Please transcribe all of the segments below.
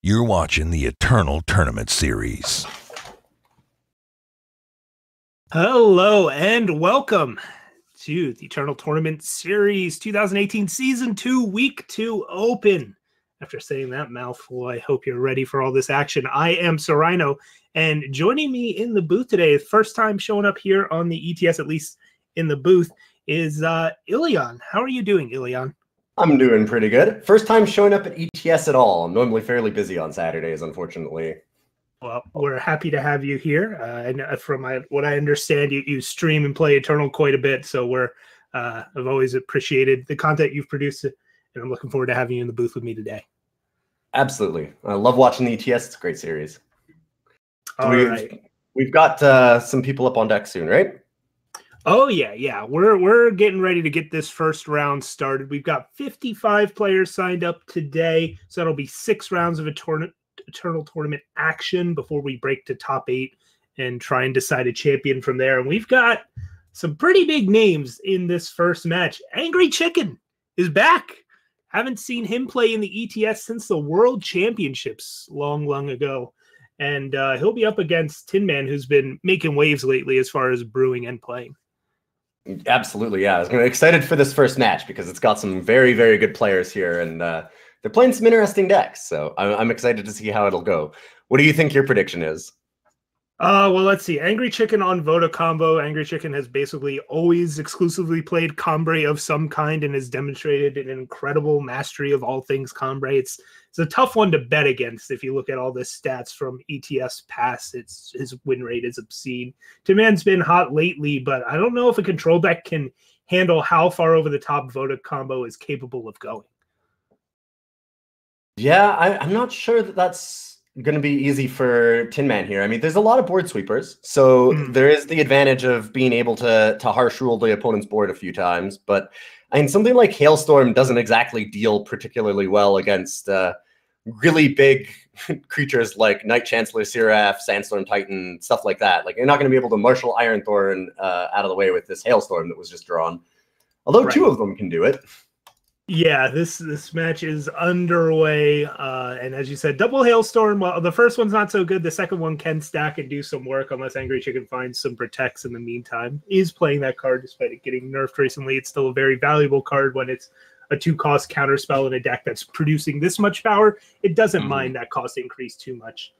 You're watching the Eternal Tournament Series. Hello and welcome to the Eternal Tournament Series 2018 Season 2 Week 2 Open. After saying that mouthful, I hope you're ready for all this action. I am Rhino, and joining me in the booth today, first time showing up here on the ETS, at least in the booth, is Ilyon. How are you doing, Ilyon? I'm doing pretty good. First time showing up at ETS at all. I'm normally fairly busy on Saturdays, unfortunately. Well, we're happy to have you here. And from what I understand, you stream and play Eternal quite a bit. So I've always appreciated the content you've produced, and I'm looking forward to having you in the booth with me today. Absolutely. I love watching the ETS. It's a great series. All right. We've got some people up on deck soon, right? Oh, yeah. We're getting ready to get this first round started. We've got 55 players signed up today, so that'll be 6 rounds of Eternal Tournament action before we break to top 8 and try and decide a champion from there. And we've got some pretty big names in this first match. AngryChicken is back. Haven't seen him play in the ETS since the World Championships long ago. And he'll be up against TinMan, who's been making waves lately as far as brewing and playing. Absolutely, yeah. I was excited for this first match because it's got some very, very good players here, and they're playing some interesting decks. So I'm excited to see how it'll go. What do you think your prediction is? Well, let's see. AngryChicken on Voda combo. AngryChicken has basically always exclusively played Combre of some kind and has demonstrated an incredible mastery of all things Combre. It's a tough one to bet against if you look at all the stats from ETS past. His win rate is obscene. TinMan's been hot lately, but I don't know if a control deck can handle how far over the top Voda combo is capable of going. Yeah, I'm not sure that's going to be easy for TinMan here. I mean, there's a lot of board sweepers, so there is the advantage of being able to harsh rule the opponent's board a few times. But I mean, something like Hailstorm doesn't exactly deal particularly well against really big creatures like Night Chancellor, Seraph, Sandstorm Titan, stuff like that. Like, you're not going to be able to marshal Ironthorn out of the way with this Hailstorm that was just drawn. Although Two of them can do it. Yeah, this match is underway, and as you said, double Hailstorm. Well, the first one's not so good. The second one can stack and do some work unless AngryChicken finds some protects in the meantime. He's playing that card despite it getting nerfed recently. It's still a very valuable card when it's a 2-cost counterspell in a deck that's producing this much power. It doesn't mind that cost increase too much.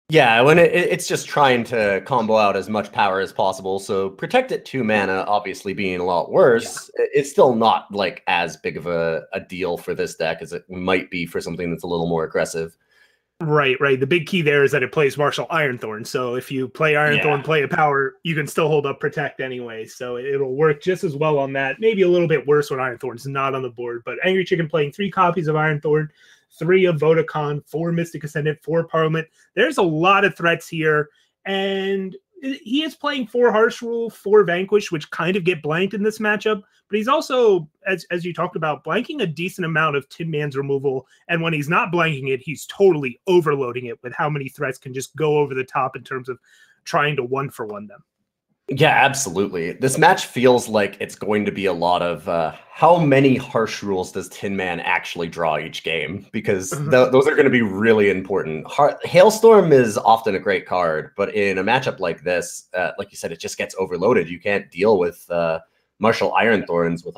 Yeah, when it's just trying to combo out as much power as possible. So Protect at 2 mana, obviously being a lot worse, it's still not like as big of a deal for this deck as it might be for something that's a little more aggressive. Right. The big key there is that it plays Marshal Ironthorn. So if you play Ironthorn, play a power, you can still hold up Protect anyway. So it'll work just as well on that. Maybe a little bit worse when Ironthorn's not on the board. But AngryChicken playing 3 copies of Ironthorn, 3 of Vodacon, 4 Mystic Ascendant, 4 Parliament. There's a lot of threats here. And he is playing 4 Harsh Rule, 4 Vanquish, which kind of get blanked in this matchup. But he's also, as you talked about, blanking a decent amount of TinMan's removal. And when he's not blanking it, he's totally overloading it with how many threats can just go over the top in terms of trying to 1-for-1 them. Yeah, absolutely. This match feels like it's going to be a lot of how many harsh rules does TinMan actually draw each game? Because those are going to be really important. Hailstorm is often a great card, but in a matchup like this, like you said, it just gets overloaded. You can't deal with Marshal Ironthorns with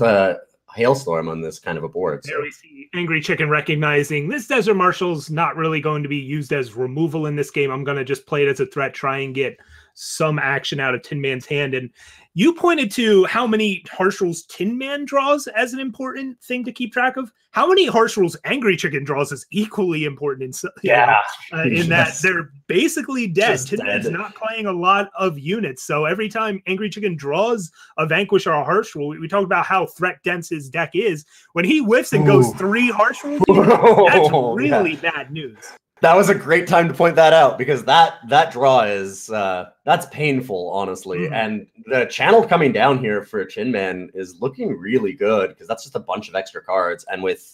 a Hailstorm on this kind of a board. There we see AngryChicken recognizing this Desert Marshal's not really going to be used as removal in this game. I'm going to just play it as a threat, try and get some action out of TinMan's hand. And you pointed to how many harsh rules TinMan draws as an important thing to keep track of. How many harsh rules AngryChicken draws is equally important in that they're basically dead. TinMan's not playing a lot of units. So every time AngryChicken draws a Vanquish or a harsh rule, we talked about how threat dense his deck is. When he whiffs and goes 3 harsh rules, that's really bad news. That was a great time to point that out because that draw is that's painful, honestly. And the channel coming down here for TinMan is looking really good because that's just a bunch of extra cards. And with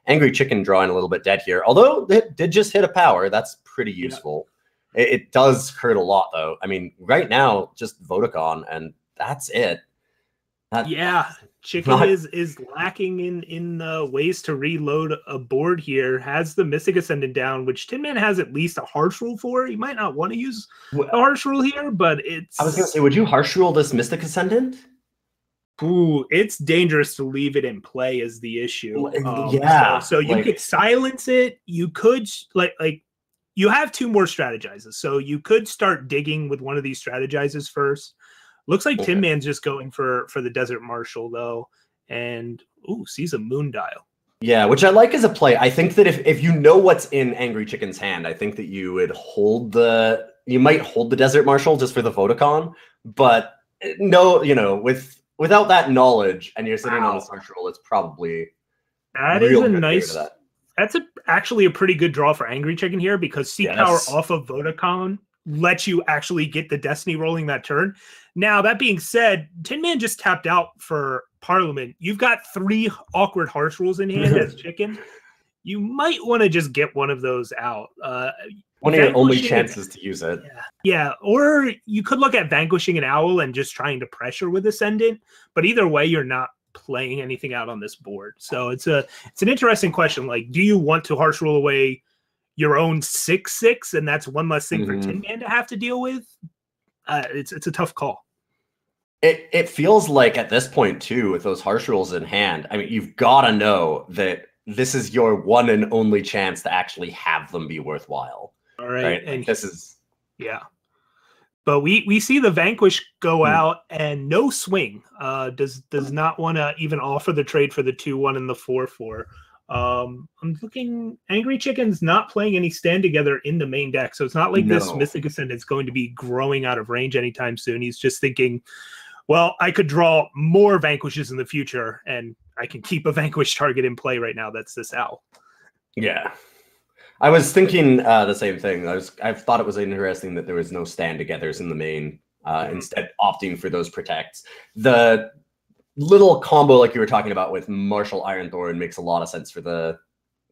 AngryChicken drawing a little bit dead here, although it did just hit a power, that's pretty useful. It does hurt a lot though. I mean, right now just Vodacon and that's it. Yeah, Chicken is lacking in ways to reload a board here. Has the Mystic Ascendant down, which TinMan has at least a harsh rule for. He might not want to use a harsh rule here, but it's... I was going to say, would you harsh rule this Mystic Ascendant? Ooh, it's dangerous to leave it in play is the issue. So you could silence it. You could like you have two more strategizes. So you could start digging with one of these strategizes first. Looks like TinMan's just going for the Desert Marshal though, and sees a Moon Dial. Yeah, which I like as a play. I think that if you know what's in AngryChicken's hand, I think that you would you might hold the Desert Marshal just for the Vodacon, but no, without that knowledge and you're sitting on a harsh roll, it's probably that's actually a pretty good draw for AngryChicken here because Seek Power off of Vodacon lets you actually get the Destiny rolling that turn. Now, that being said, TinMan just tapped out for Parliament. You've got 3 awkward harsh rules in hand as Chicken. You might want to just get one of those out. One of your only chances to use it. Yeah, or you could look at Vanquishing an Owl and just trying to pressure with Ascendant. But either way, you're not playing anything out on this board. So it's an interesting question. Like, do you want to harsh rule away your own 6/6, and that's one less thing for TinMan to have to deal with? It's a tough call. It feels like at this point too, with those harsh rules in hand, I mean, you've got to know that this is your one and only chance to actually have them be worthwhile. All right, and this is But we see the Vanquish go out and no swing. Does not want to even offer the trade for the 2/1 and the 4/4. I'm looking. AngryChicken's not playing any Stand Together in the main deck, so it's not like this Mystic Ascendant is going to be growing out of range anytime soon. He's just thinking, well, I could draw more Vanquishes in the future, and I can keep a Vanquish target in play right now. That's this owl. Yeah, I was thinking the same thing. I thought it was interesting that there was no Stand Togethers in the main, instead opting for those protects. The little combo like you were talking about with Marshal Ironthorn makes a lot of sense for the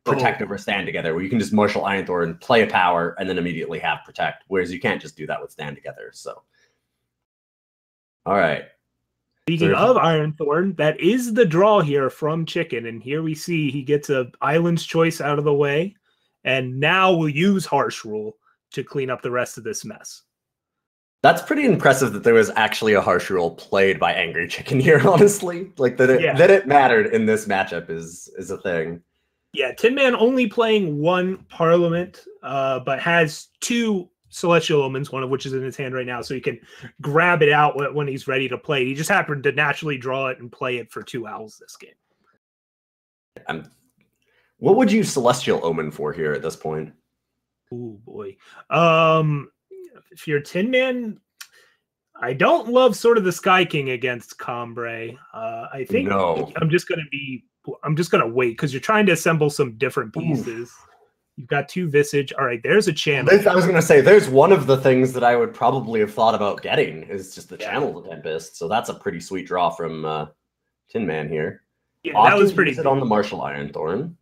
protect over Stand Together, where you can just Marshal Ironthorn, play a power, and then immediately have protect, whereas you can't just do that with Stand Together. So, all right. Speaking of Ironthorn, that is the draw here from Chicken, and here we see he gets a Island's Choice out of the way, and now we'll use Harsh Rule to clean up the rest of this mess. That's pretty impressive that there was actually a harsh rule played by AngryChicken here, honestly. Like that it mattered in this matchup is a thing. Yeah, TinMan only playing 1 Parliament, but has 2 Celestial Omens, one of which is in his hand right now, so he can grab it out when he's ready to play. He just happened to naturally draw it and play it for 2 owls this game. What would you Celestial Omen for here at this point? Oh boy. If you're TinMan, I don't love sort of the Sky King against Combre. I think I'm just gonna wait because you're trying to assemble some different pieces. You've got 2 Visage. All right, there's a channel. I was gonna say there's one of the things that I would probably have thought about getting is just the channel to Tempest. So that's a pretty sweet draw from TinMan here. Yeah, that was pretty good on the Marshal Ironthorn.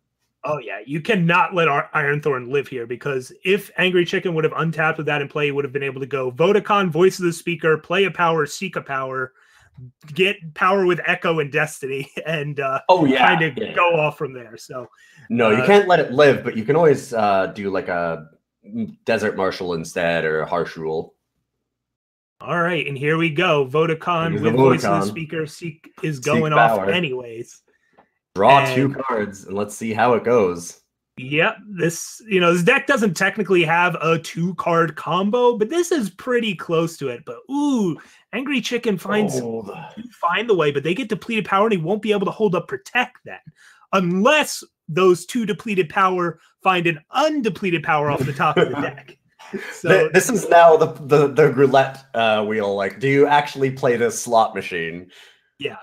Oh, yeah. You cannot let our Ironthorn live here because if AngryChicken would have untapped with that in play, he would have been able to go Vodacon, Voice of the Speaker, play a power, seek a power, get power with Echo and Destiny, and kind of go off from there. So no, you can't let it live, but you can always do like a Desert Marshal instead or a Harsh Rule. All right, and here we go. Vodacon with Voice of the Speaker, Seek is going off anyways. Draw 2 cards and let's see how it goes. Yep, this deck doesn't technically have a 2-card combo, but this is pretty close to it. But AngryChicken find the way, but they get depleted power and he won't be able to hold up protect then, unless those 2 depleted power find an undepleted power off the top of the deck. So this is now the roulette wheel. Like, do you actually play this slot machine? Yeah.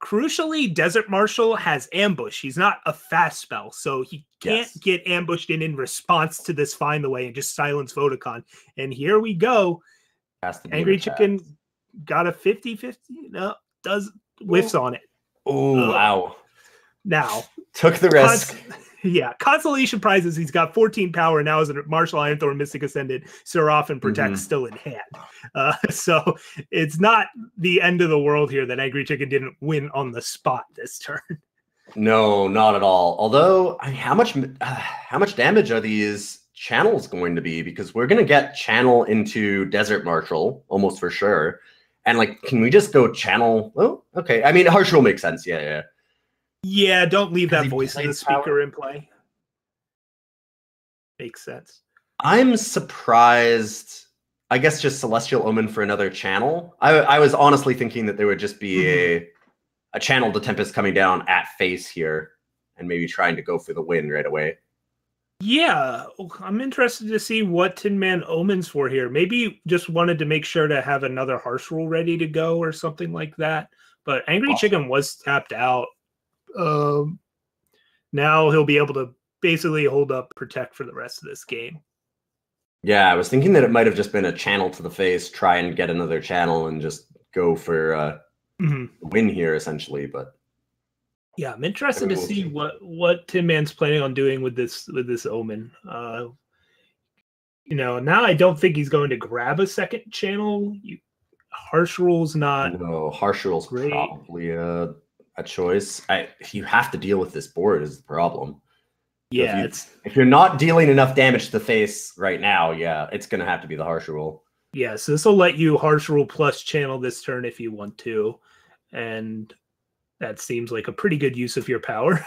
Crucially, Desert Marshal has Ambush. He's not a fast spell, so he can't get ambushed in response to this Find the Way and just silence Vodacon. And here we go. AngryChicken got a 50-50. No, does whiffs on it. Oh, wow. Now. Took the risk. Yeah, consolation prizes. He's got 14 power now as a Martial Iron Thorn, Mystic Ascendant, Seraph, and Protect still in hand. So it's not the end of the world here that AngryChicken didn't win on the spot this turn. No, not at all. Although, I mean, how much damage are these channels going to be? Because we're going to get channel into Desert Marshal almost for sure. And like, can we just go channel? Oh, okay. I mean, Harsh Rule makes sense. Yeah. Yeah, don't leave that voice of the speaker in play. Makes sense. I'm surprised. I guess just Celestial Omen for another channel. I was honestly thinking that there would just be a channel to Tempest coming down at face here and maybe trying to go for the win right away. Yeah, I'm interested to see what TinMan omens for here. Maybe just wanted to make sure to have another Harsh Rule ready to go or something like that. But AngryChicken was tapped out. Now he'll be able to basically hold up Protect for the rest of this game. Yeah, I was thinking that it might have just been a channel to the face, try and get another channel and just go for win here essentially. But yeah, I'm interested to see what TinMan's planning on doing with this omen. You know, now I don't think he's going to grab a second channel. Harsh Rule's not. No, Harsh Rule's probably a choice. You have to deal with this board is the problem. Yeah, so if you're not dealing enough damage to the face right now, yeah, it's going to have to be the Harsh Rule. Yeah, so this will let you Harsh Rule plus channel this turn if you want to. And that seems like a pretty good use of your power.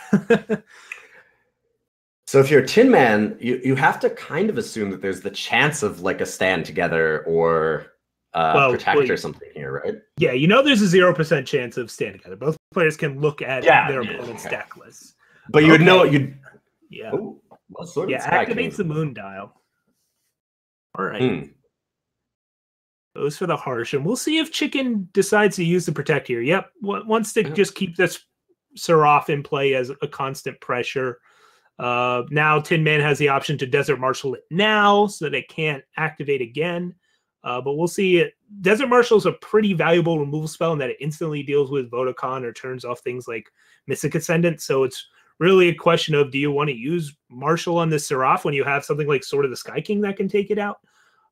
So if you're TinMan, you have to kind of assume that there's the chance of like a stand together or Protect or something here, right? Yeah, you know there's a 0% chance of stand together. Both players can look at their opponent's deck list. But you would know Yeah. Oh, activates the moon dial. All right. Goes for the Harsh, and we'll see if Chicken decides to use the Protect here. Yep, wants to just keep this Seraph in play as a constant pressure. Now TinMan has the option to Desert Marshal it now so that it can't activate again. But we'll see. Desert Marshal is a pretty valuable removal spell in that it instantly deals with Vodacon or turns off things like Mystic Ascendant. So it's really a question of, do you want to use Marshal on this Seraph when you have something like Sword of the Sky King that can take it out?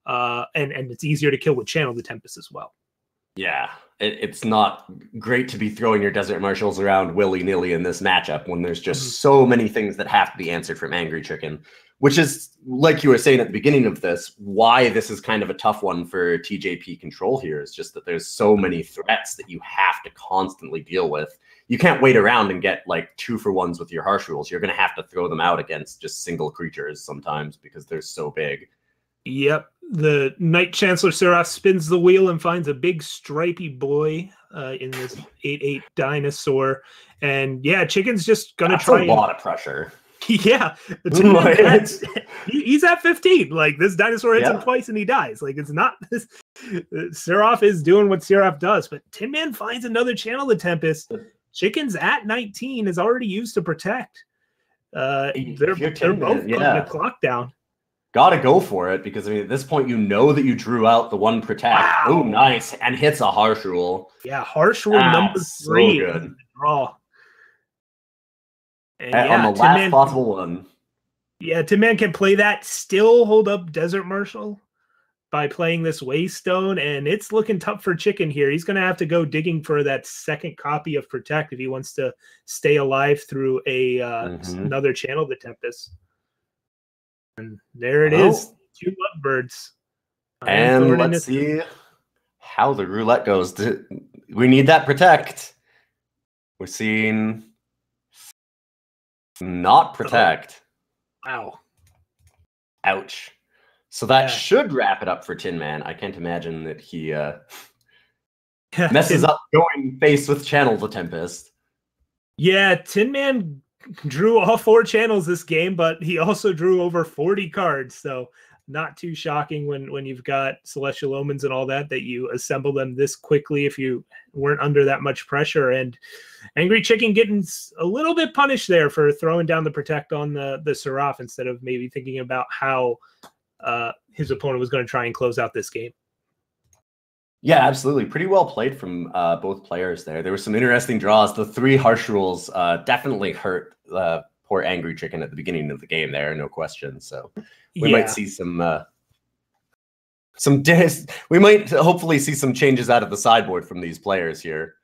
And it's easier to kill with Channel the Tempest as well. Yeah, it's not great to be throwing your Desert Marshals around willy-nilly in this matchup when there's just so many things that have to be answered from AngryChicken, which is, like you were saying at the beginning of this, why this is kind of a tough one for TJP control here, is just that there's so many threats that you have to constantly deal with. You can't wait around and get like 2-for-1s with your Harsh Rules. You're going to have to throw them out against just single creatures sometimes because they're so big. Yep. The Knight Chancellor Seraph spins the wheel and finds a big stripy boy in this 8/8 dinosaur. And yeah, Chicken's just going to try. A lot of pressure. Yeah. He's at 15. Like, this dinosaur hits him twice and he dies. Like, it's not this. Seraph is doing what Seraph does, but TinMan finds another channel to Tempest. Chicken's at 19, is already used to Protect. They're both putting the clock down. Gotta go for it, because I mean, at this point, you know that you drew out the one Protect. Wow. Oh, nice. And hits a Harsh Rule. Yeah, Harsh Rule number 3. So good. Draw. And on the last possible one. Yeah, TinMan can play that, still hold up Desert Marshal by playing this Waystone, and it's looking tough for Chicken here. He's going to have to go digging for that second copy of Protect if he wants to stay alive through another channel, the Tempest. And there it is, 2 Lovebirds. And let's see how the roulette goes. We need that Protect. We're seeing not Protect. Wow. Ouch. So that should wrap it up for TinMan. I can't imagine that he messes up going face with Channel the Tempest. Yeah, TinMan drew all 4 channels this game, but he also drew over 40 cards. So not too shocking when you've got Celestial Omens and all that you assemble them this quickly if you weren't under that much pressure. And AngryChicken getting a little bit punished there for throwing down the Protect on the Seraph instead of maybe thinking about how his opponent was going to try and close out this game. Yeah, absolutely. Pretty well played from both players there. There were some interesting draws. The 3 Harsh Rules definitely hurt poor AngryChicken at the beginning of the game there, no question. So we might see we might hopefully see some changes out of the sideboard from these players here.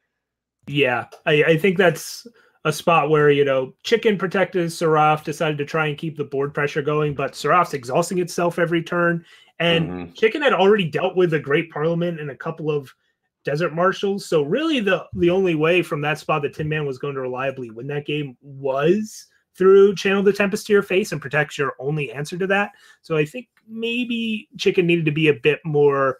Yeah, I think that's a spot where, you know, Chicken protected Seraph, decided to try and keep the board pressure going, but Seraph's exhausting itself every turn. And Chicken had already dealt with a Great Parliament and a couple of Desert Marshals. So really the only way from that spot that TinMan was going to reliably win that game was through Channel the Tempest to your face and protect your only answer to that. So I think maybe Chicken needed to be a bit more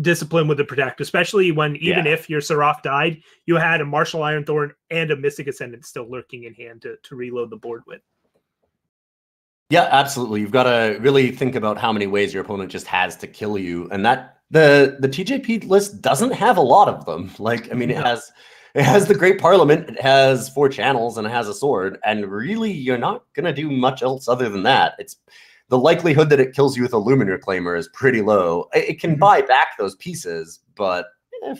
disciplined with the protect, especially when even if your Seraph died, you had a Martial Ironthorn and a Mystic Ascendant still lurking in hand to reload the board with. Yeah, absolutely. You've got to really think about how many ways your opponent just has to kill you, and that the TJP list doesn't have a lot of them. Like, I mean, it has the Great Parliament, it has 4 channels, and it has a sword, and really you're not gonna do much else other than that. It's the likelihood that it kills you with a Luminary Claimer is pretty low. It can buy back those pieces, but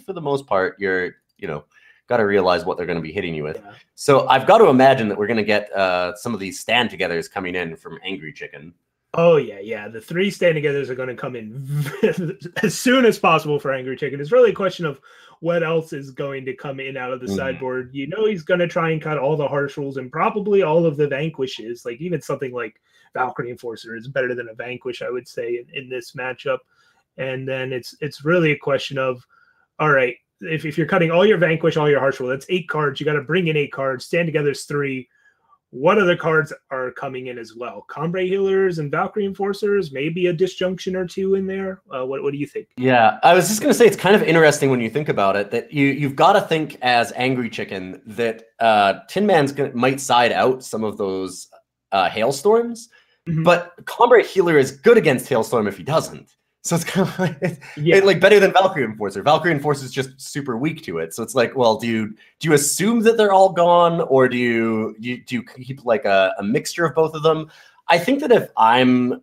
for the most part, you're, you know, got to realize what they're going to be hitting you with. Yeah. So I've got to imagine that we're going to get some of these stand-togethers coming in from AngryChicken. Oh, yeah. The 3 stand-togethers are going to come in as soon as possible for AngryChicken. It's really a question of what else is going to come in out of the sideboard. You know, he's going to try and cut all the harsh rules and probably all of the vanquishes. Like even something like Valkyrie Enforcer is better than a vanquish, I would say, in this matchup. And then it's really a question of, all right, if you're cutting all your vanquish, all your harsh rule, that's 8 cards. You got to bring in 8 cards. Stand together is 3. What other cards are coming in as well? Combre Healers and Valkyrie Enforcers, maybe a disjunction or 2 in there. What do you think? Yeah, I was just going to say it's kind of interesting when you think about it that you've got to think as AngryChicken that TinMan's might side out some of those Hailstorms, but Combre Healer is good against Hailstorm if he doesn't. So it's kind of like, like better than Valkyrie Enforcer. Valkyrie Enforcer is just super weak to it. So it's like, well, do you assume that they're all gone, or do you keep like a mixture of both of them? I think that if I'm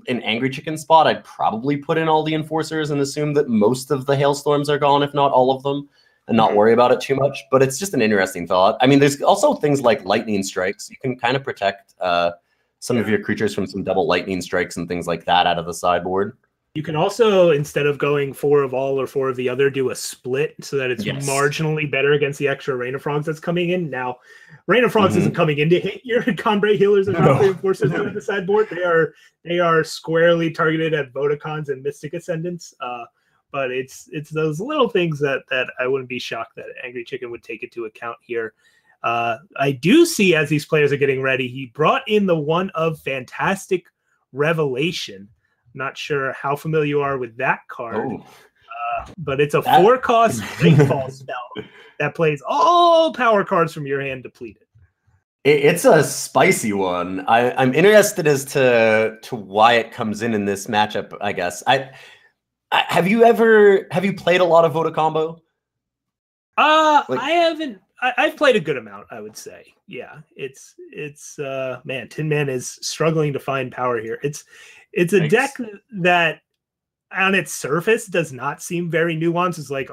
in AngryChicken spot, I'd probably put in all the Enforcers and assume that most of the Hailstorms are gone, if not all of them, and not worry about it too much. But it's just an interesting thought. I mean, there's also things like Lightning Strikes. You can kind of protect some of your creatures from some double Lightning Strikes and things like that out of the sideboard. You can also, instead of going 4 of all or 4 of the other, do a split so that it's marginally better against the extra Rain of Frogs that's coming in. Now, Rain of Frogs isn't coming in to hit your Combre Healers and Valkyrie Enforcers on the sideboard. They are squarely targeted at Vodacons and Mystic Ascendants. But it's those little things that I wouldn't be shocked that AngryChicken would take into account here. I do see, as these players are getting ready, he brought in the one of Fantastic Revelation. Not sure how familiar you are with that card, but it's a 4-cost Rainfall spell that plays all power cards from your hand depleted. It's a spicy one. I'm interested as to why it comes in this matchup, I guess. Have you played a lot of Voda Combo? I haven't. I've played a good amount, I would say. Yeah, it's man, TinMan is struggling to find power here. It's a deck that on its surface does not seem very nuanced. It's like,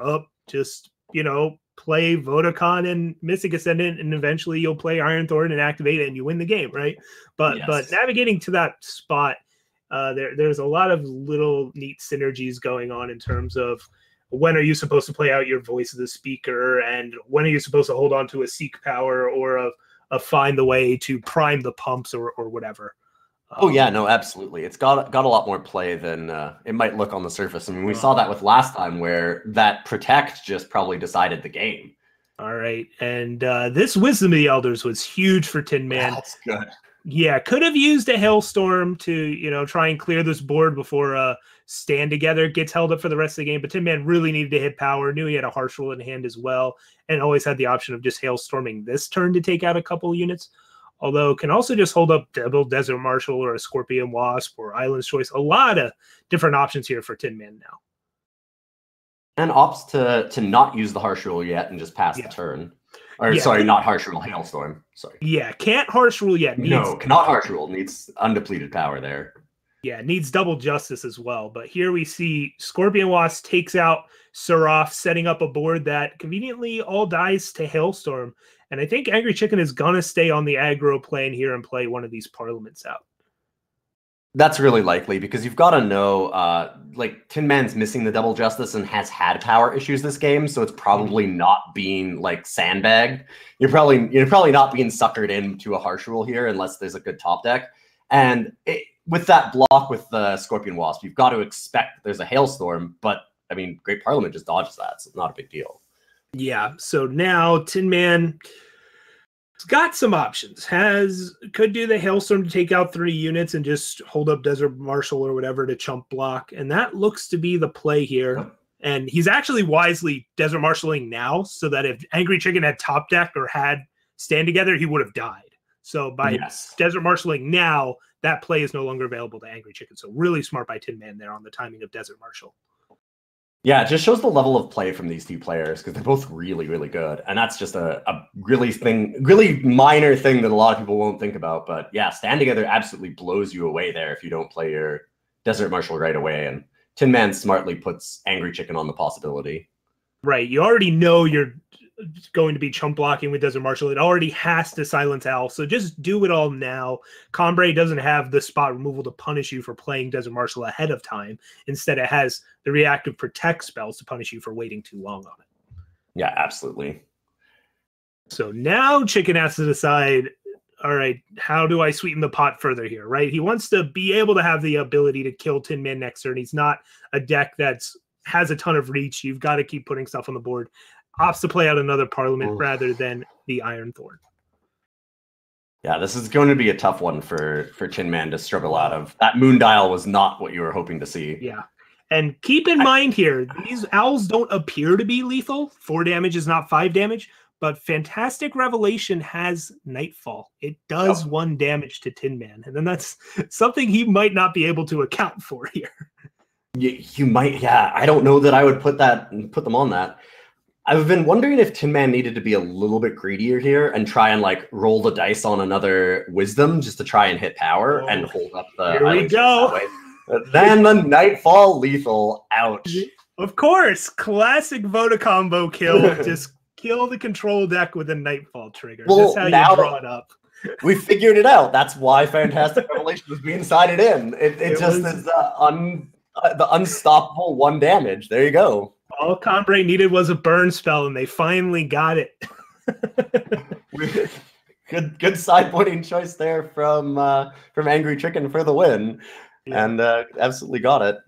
just, you know, play Vodacon and Mystic Ascendant, and eventually you'll play Ironthorn and activate it and you win the game, right? But navigating to that spot, there's a lot of little neat synergies going on in terms of when are you supposed to play out your Voice of the Speaker, and when are you supposed to hold on to a Seek Power or a Find the Way to prime the pumps or whatever. Oh yeah, no, absolutely. It's got a lot more play than it might look on the surface. I mean, we saw that with last time where that Protect just probably decided the game. All right, and this Wisdom of the Elders was huge for TinMan. That's good. Yeah, could have used a Hailstorm to, you know, try and clear this board before Stand Together gets held up for the rest of the game. But TinMan really needed to hit power, knew he had a harsh rule in hand as well, and always had the option of just Hailstorming this turn to take out a couple units. Although can also just hold up Double Desert Marshal or a Scorpion Wasp or Island's Choice. A lot of different options here for TinMan now. And opts to not use the harsh rule yet and just pass the turn. Or sorry, not harsh rule, Hailstorm. Sorry. Yeah, can't harsh rule yet. No, cannot harsh rule. Needs undepleted power there. Yeah, needs double justice as well. But here we see Scorpion Wasp takes out Seraph, setting up a board that conveniently all dies to Hailstorm. And I think AngryChicken is going to stay on the aggro plane here and play one of these parliaments out. That's really likely because you've got to know, like TinMan's missing the double justice and has had power issues this game, so it's probably not being like sandbagged. You're probably not being suckered into a harsh rule here unless there's a good top deck. And with that block with the Scorpion Wasp, you've got to expect there's a hailstorm. But I mean, Great Parliament just dodges that, so it's not a big deal. Yeah. So now TinMan got some options. Could do the hailstorm to take out 3 units and just hold up Desert Marshal or whatever to chump block, and that looks to be the play here. Yep. And he's actually wisely Desert Marshaling now, so that if AngryChicken had top deck or had Stand Together, he would have died. So by Desert Marshaling now, that play is no longer available to AngryChicken. So really smart by TinMan there on the timing of Desert Marshal. Yeah, it just shows the level of play from these two players because they're both really, really good. And that's just a really minor thing that a lot of people won't think about. But yeah, Stand Together absolutely blows you away there if you don't play your Desert Marshal right away. And TinMan smartly puts AngryChicken on the possibility. Right. You already know you're going to be chump blocking with Desert Marshal. It already has to silence Owl. So just do it all now. Combray doesn't have the spot removal to punish you for playing Desert Marshal ahead of time. Instead, it has the reactive protect spells to punish you for waiting too long on it. Yeah, absolutely. So now Chicken has to decide, all right, how do I sweeten the pot further here, right? He wants to be able to have the ability to kill TinMan next turn. He's not a deck has a ton of reach. You've got to keep putting stuff on the board. Opts to play out another Parliament rather than the Iron Thorn. Yeah, this is going to be a tough one for TinMan to struggle out of. That Moon Dial was not what you were hoping to see. Yeah. And keep in mind here, these owls don't appear to be lethal. 4 damage is not 5 damage, but Fantastic Revelation has Nightfall. It does 1 damage to TinMan. And then that's something he might not be able to account for here. You might, yeah. I don't know that I would put them on that. I've been wondering if TinMan needed to be a little bit greedier here and try and like roll the dice on another Wisdom just to try and hit power and hold up the. Here we go. Then the Nightfall lethal. Ouch. Of course, classic Voda combo kill. Just kill the control deck with a Nightfall trigger. Well, that's how you draw it up. We figured it out. That's why Fantastic Revelation was being sided in. It just is the unstoppable 1 damage. There you go. All Combray needed was a burn spell, and they finally got it. Good sideboarding choice there from AngryChicken for the win, and absolutely got it.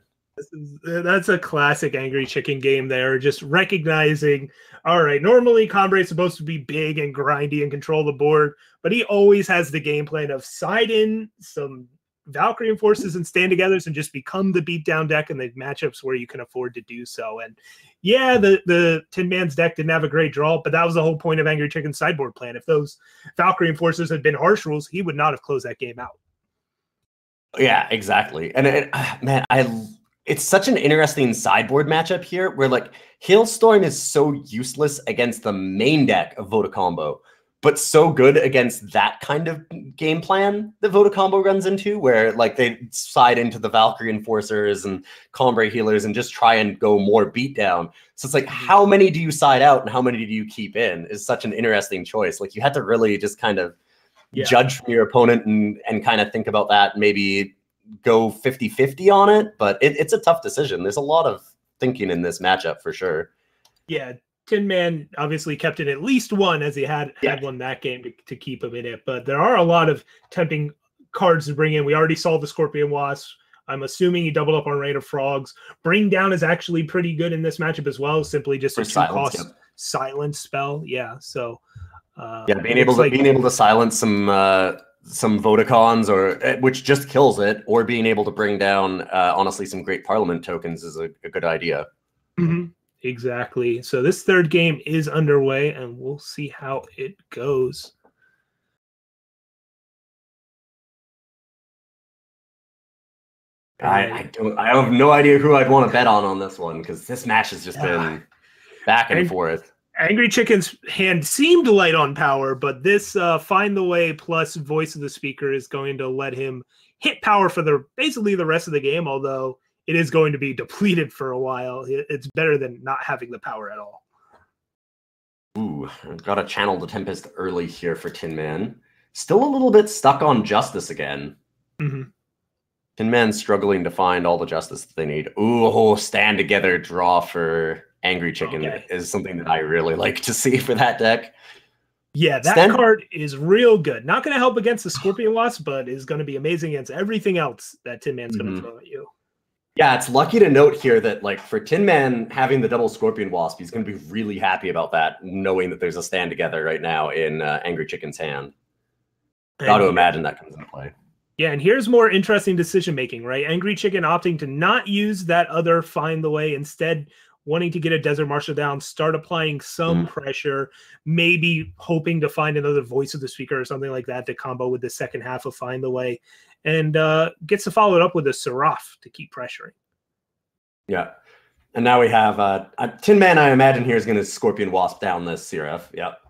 That's a classic AngryChicken game there. Just recognizing, all right, normally Combray is supposed to be big and grindy and control the board, but he always has the game plan of side in some Valkyrie Forces and Stand Togethers and just become the beatdown deck in the matchups where you can afford to do so. And yeah, the TinMan's deck didn't have a great draw, but that was the whole point of AngryChicken's sideboard plan. If those Valkyrie Forces had been harsh rules, he would not have closed that game out. Yeah, exactly. And it's such an interesting sideboard matchup here where like Hailstorm is so useless against the main deck of Voda Combo, but so good against that kind of game plan that Voda Combo runs into, where like they side into the Valkyrie Enforcers and Combray Healers and just try and go more beatdown. So it's like, how many do you side out and how many do you keep in is such an interesting choice. Like you had to really just kind of judge from your opponent and kind of think about that, maybe go 50-50 on it. But it's a tough decision. There's a lot of thinking in this matchup for sure. Yeah. TinMan obviously kept it at least 1 as he had won that game to keep him in it. But there are a lot of tempting cards to bring in. We already saw the Scorpion Wasp. I'm assuming he doubled up on Rain of Frogs. Bring Down is actually pretty good in this matchup as well. Simply just a 2-cost silence spell. Yeah. So being able to silence some Vodacons which just kills it, or being able to bring down honestly some Great Parliament tokens is a good idea. Mm-hmm. Exactly. So this third game is underway, and we'll see how it goes. I have no idea who I'd want to bet on this one because this match has just been back and forth. AngryChicken's hand seemed light on power, but this Find the Way plus Voice of the Speaker is going to let him hit power for basically the rest of the game, although it is going to be depleted for a while. It's better than not having the power at all. Ooh, I've got to channel the Tempest early here for TinMan. Still a little bit stuck on Justice again. TinMan's struggling to find all the Justice that they need. Ooh, stand together draw for AngryChicken is something that I really like to see for that deck. Yeah, that card is real good. Not going to help against the Scorpion Wasp, but is going to be amazing against everything else that TinMan's going to throw at you. Yeah, it's lucky to note here that, like, for TinMan having the double Scorpion Wasp, he's going to be really happy about that, knowing that there's a stand together right now in AngryChicken's hand. Got to imagine that comes into play. Yeah, and here's more interesting decision making, right? AngryChicken opting to not use that other Find the Way, instead wanting to get a Desert Marshal down, start applying some pressure, maybe hoping to find another Voice of the Speaker or something like that to combo with the second half of Find the Way, and gets to follow it up with a Seraph to keep pressuring. Yeah. And now we have TinMan, I imagine, here is going to Scorpion Wasp down this Seraph. Yep.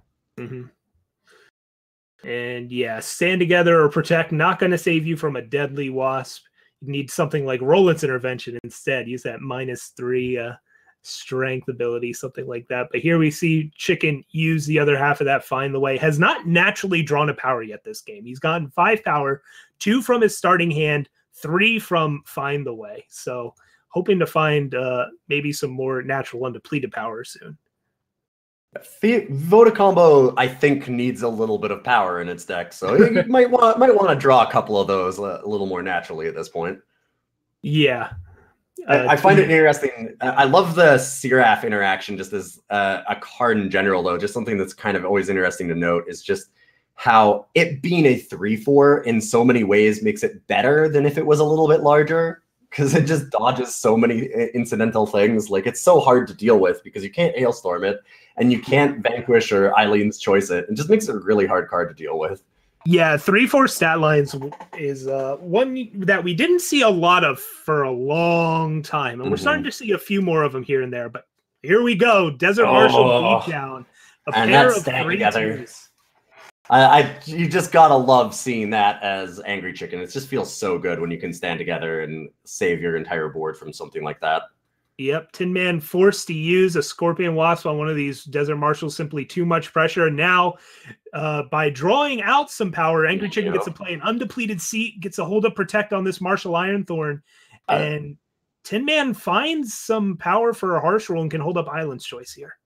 And yeah, stand together or protect, not going to save you from a deadly Wasp. You need something like Roland's Intervention instead. Use that -3 strength ability, something like that. But here we see Chicken use the other half of that Find the Way. Has not naturally drawn a power yet this game. He's gotten 5 power, 2 from his starting hand, 3 from Find the Way. So hoping to find maybe some more natural undepleted power soon. Voda Combo, I think, needs a little bit of power in its deck, so you might want to draw a couple of those a little more naturally at this point. Yeah. I find it interesting. I love the Seraph interaction just as a card in general, though. Just something that's kind of always interesting to note is just how it being a 3/4 in so many ways makes it better than if it was a little bit larger, because it just dodges so many incidental things. Like, it's so hard to deal with because you can't Hailstorm it and you can't Vanquish or Eileen's Choice it. It just makes it a really hard card to deal with. Yeah, 3/4 stat lines is one that we didn't see a lot of for a long time, and we're starting to see a few more of them here and there. But here we go, Desert Marshal beatdown, a pair of 3/2s. You just gotta love seeing that as AngryChicken. It just feels so good when you can stand together and save your entire board from something like that. Yep, TinMan forced to use a Scorpion Wasp on one of these Desert Marshals, simply too much pressure. Now, by drawing out some power, AngryChicken gets to play an undepleted seat, gets to hold up Protect on this Marshal Ironthorn, and TinMan finds some power for a Harsh Rule and can hold up Island's Choice here.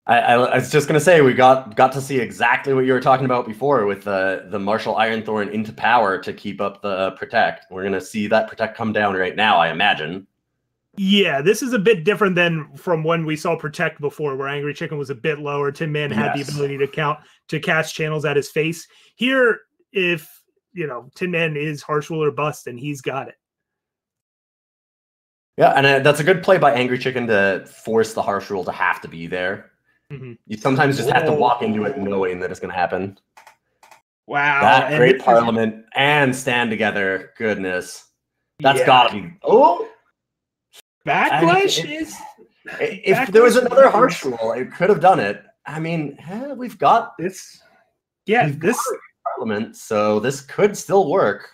I was just going to say, we got to see exactly what you were talking about before with the Marshal Ironthorn into power to keep up the Protect. We're going to see that Protect come down right now, I imagine. Yeah, this is a bit different than from when we saw Protect before, where AngryChicken was a bit lower. TinMan had the ability to cast channels at his face. Here, if, TinMan is Harsh Rule or Bust, and he's got it. Yeah, and that's a good play by AngryChicken to force the Harsh Rule to have to be there. You sometimes just have to walk into it knowing that it's going to happen. Wow. That great Parliament and stand together. Goodness. That's got to be... Oh! Backlash is... If there was another Harsh Rule, it could have done it. I mean, we've got this... Yeah, this... Parliament, so this could still work.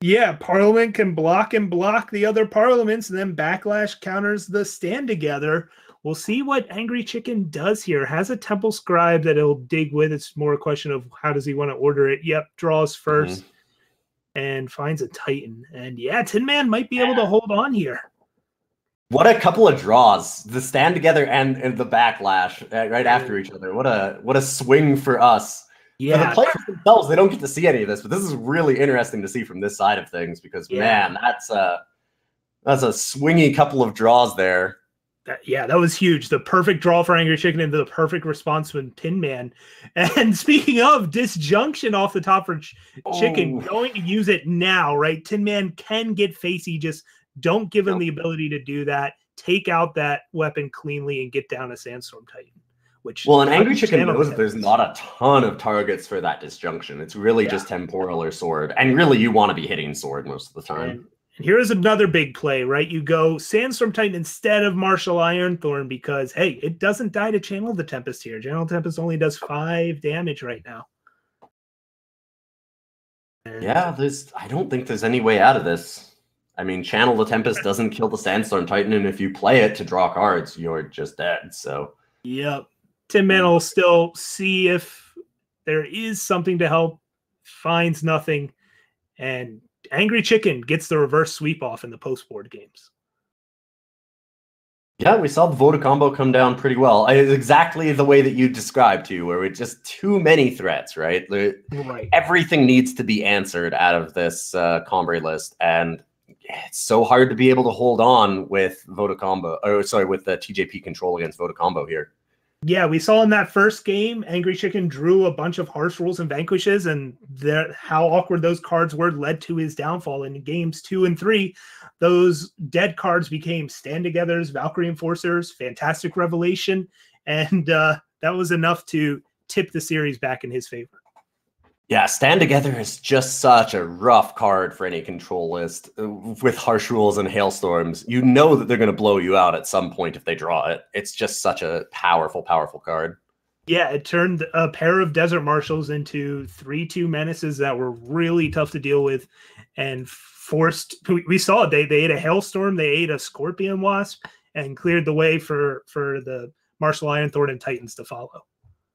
Yeah, Parliament can block the other Parliaments, and then Backlash counters the stand together. We'll see what AngryChicken does here. Has a Temple Scribe that he'll dig with. It's more a question of how does he want to order it. Yep, draws first and finds a Titan. And yeah, TinMan might be able to hold on here. What a couple of draws. The stand together and the Backlash right after each other. What a swing for us. Yeah, for the players themselves, they don't get to see any of this, but this is really interesting to see from this side of things because, man, that's a swingy couple of draws there. That was huge. The perfect draw for AngryChicken and the perfect response from TinMan. And speaking of disjunction off the top for Chicken, going to use it now, right? TinMan can get facey. Just don't give him the ability to do that. Take out that weapon cleanly and get down a Sandstorm Titan. And AngryChicken knows that there's not a ton of targets for that disjunction. It's really just Temporal or Sword. And really, you want to be hitting Sword most of the time. And here is another big play, right? You go Sandstorm Titan instead of Marshal Ironthorn because, hey, it doesn't die to Channel the Tempest here. Channel Tempest only does 5 damage right now. And I don't think there's any way out of this. I mean, Channel the Tempest doesn't kill the Sandstorm Titan, and if you play it to draw cards, you're just dead. So Yep. TinMan will still see if there is something to help, finds nothing, and AngryChicken gets the reverse sweep off in the post-board games. Yeah, we saw the Voda combo come down pretty well. It's exactly the way that you described to, where it's just too many threats, right? Right. Everything needs to be answered out of this Combre list, and it's so hard to be able to hold on with Voda combo, or sorry, with the TJP control against Voda combo here. Yeah, we saw in that first game, AngryChicken drew a bunch of harsh rules and vanquishes, and how awkward those cards were led to his downfall. In games 2 and 3, those dead cards became Stand Togethers, Valkyrie Enforcers, Fantastic Revelation, and that was enough to tip the series back in his favor. Yeah, Stand Together is just such a rough card for any control list with harsh rules and hailstorms. You know that they're going to blow you out at some point if they draw it. It's just such a powerful, powerful card. Yeah, it turned a pair of Desert Marshals into 3/2 menaces that were really tough to deal with, and forced. We saw it. They ate a hailstorm, they ate a Scorpion Wasp, and cleared the way for the Martial Ironthorn and Titans to follow.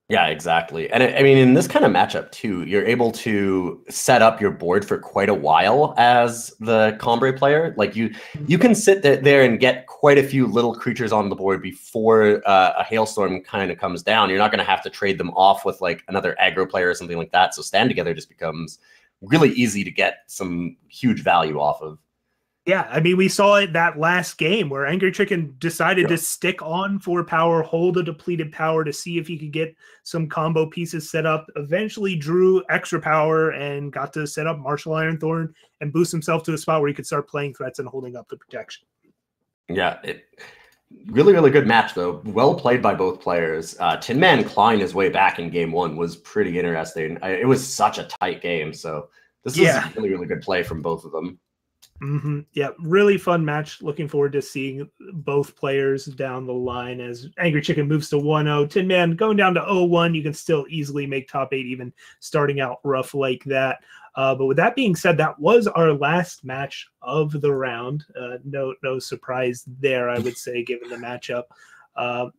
Yeah, exactly. And I mean, in this kind of matchup too, you're able to set up your board for quite a while as the Combre player. Like you can sit there and get quite a few little creatures on the board before a hailstorm kind of comes down. You're not going to have to trade them off with like another aggro player or something like that. So Stand Together just becomes really easy to get some huge value off of. Yeah, I mean, we saw it that last game where AngryChicken decided to stick on 4 power, hold a depleted power to see if he could get some combo pieces set up, eventually drew extra power and got to set up Martial Ironthorn and boost himself to a spot where he could start playing threats and holding up the protection. Yeah, really, really good match, though. Well played by both players. TinMan clawing his way back in game 1 was pretty interesting. It was such a tight game, so this is really, really good play from both of them. Yeah, really fun match. Looking forward to seeing both players down the line as AngryChicken moves to 1-0. TinMan going down to 0-1. You can still easily make top 8 even starting out rough like that. But with that being said, that was our last match of the round. No surprise there, I would say, given the matchup.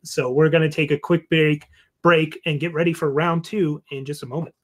So we're going to take a quick break and get ready for round 2 in just a moment.